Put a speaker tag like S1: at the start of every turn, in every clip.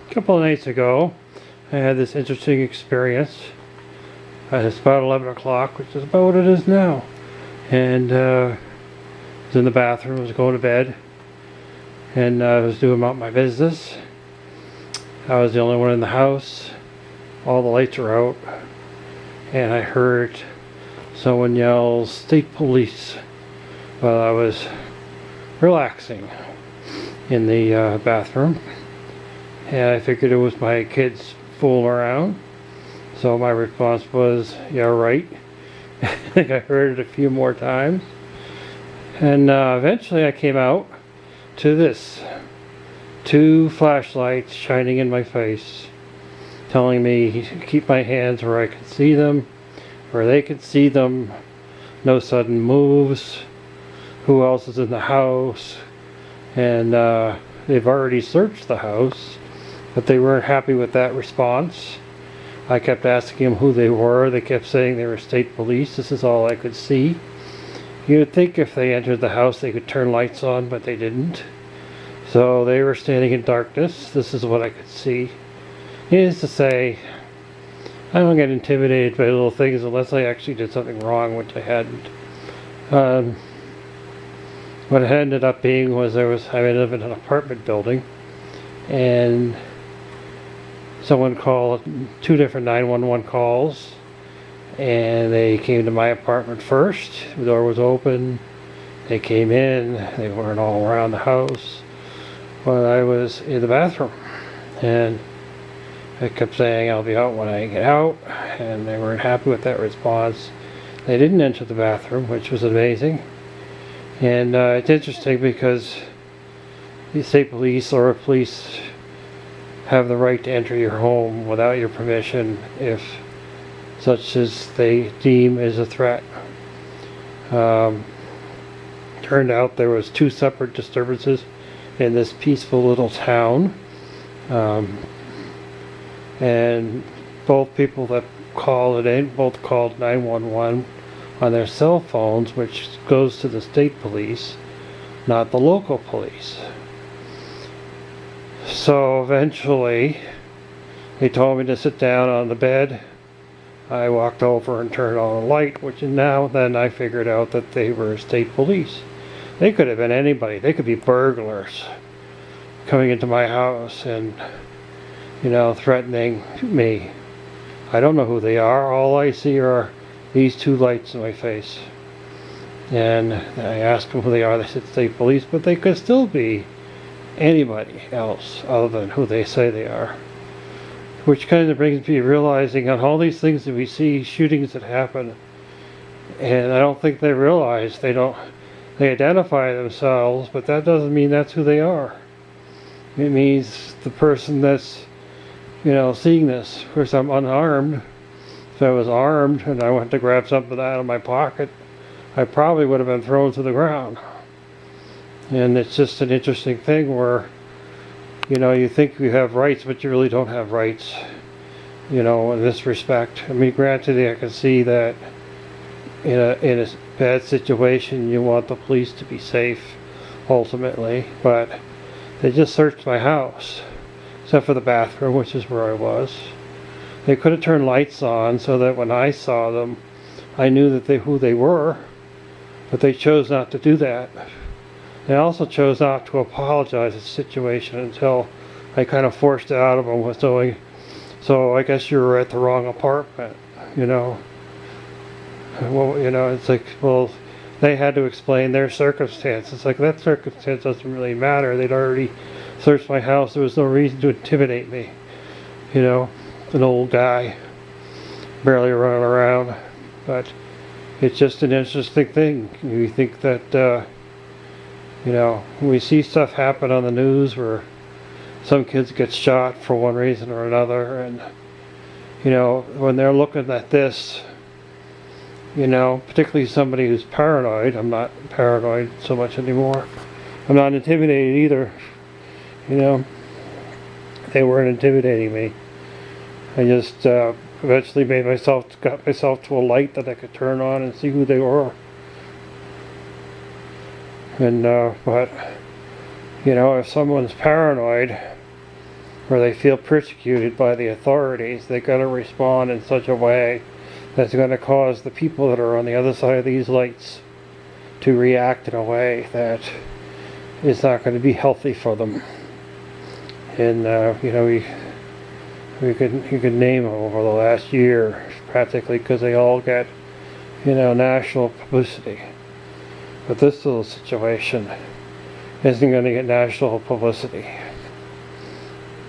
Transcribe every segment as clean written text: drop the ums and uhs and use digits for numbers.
S1: A couple of nights ago, I had this interesting experience. It's about 11 o'clock, which is about what it is now. And I was in the bathroom, I was going to bed, and I was doing my business. I was the only one in the house. All the lights were out. And I heard someone yell, "State Police," while I was relaxing in the bathroom. And I figured it was my kids fooling around. So my response was, "Yeah, right." I think I heard it a few more times. And eventually I came out to this. 2 flashlights shining in my face, telling me to keep my hands where I could see them, where they could see them, no sudden moves, who else is in the house, and they've already searched the house, but they weren't happy with that response. I kept asking them who they were. They kept saying they were state police. This is all I could see. You would think if they entered the house they could turn lights on, but they didn't. So they were standing in darkness. This is what I could see. Needless to say, I don't get intimidated by little things unless I actually did something wrong, which I hadn't. What it ended up being was I live in an apartment building, and someone called 2 different 911 calls, and they came to my apartment first. The door was open. They came in. They weren't all around the house. But I was in the bathroom, and I kept saying I'll be out when I get out, and they weren't happy with that response. They didn't enter the bathroom, which was amazing. And it's interesting because the state police or police have the right to enter your home without your permission if such as they deem is a threat. Turned out there was 2 separate disturbances in this peaceful little town, and both people that called it in both called 911 on their cell phones, which goes to the state police, not the local police. So eventually they told me to sit down on the bed. I walked over and turned on a light, which now then I figured out that they were state police. They could have been anybody. They could be burglars coming into my house and, threatening me. I don't know who they are. All I see are these 2 lights in my face. And I asked them who they are. They said state police, but they could still be anybody else other than who they say they are. Which kind of brings me realizing on all these things that we see, shootings that happen, and I don't think they realize they identify themselves, but that doesn't mean that's who they are. It means the person that's, seeing this. Of course, I'm unarmed. If I was armed and I went to grab something out of my pocket, I probably would have been thrown to the ground. And it's just an interesting thing where, you think you have rights, but you really don't have rights, in this respect. I mean, granted, I can see that in a bad situation, you want the police to be safe, ultimately, but they just searched my house, except for the bathroom, which is where I was. They could have turned lights on so that when I saw them, I knew that who they were, but they chose not to do that. They also chose not to apologize for the situation until I kind of forced it out of them with going, "So I guess you were at the wrong apartment," Well, it's like, well, they had to explain their circumstances. Like, that circumstance doesn't really matter. They'd already searched my house. There was no reason to intimidate me. An old guy, barely running around. But it's just an interesting thing. You think that, we see stuff happen on the news where some kids get shot for one reason or another, and, when they're looking at this, particularly somebody who's paranoid. I'm not paranoid so much anymore. I'm not intimidated either. They weren't intimidating me. I just eventually got myself to a light that I could turn on and see who they were. And but if someone's paranoid, or they feel persecuted by the authorities, they got to respond in such a way that's going to cause the people that are on the other side of these lights to react in a way that is not going to be healthy for them. And you know, you could name them over the last year practically, because they all get, you know, national publicity. But this little situation isn't going to get national publicity.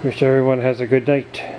S1: Wish everyone has a good night.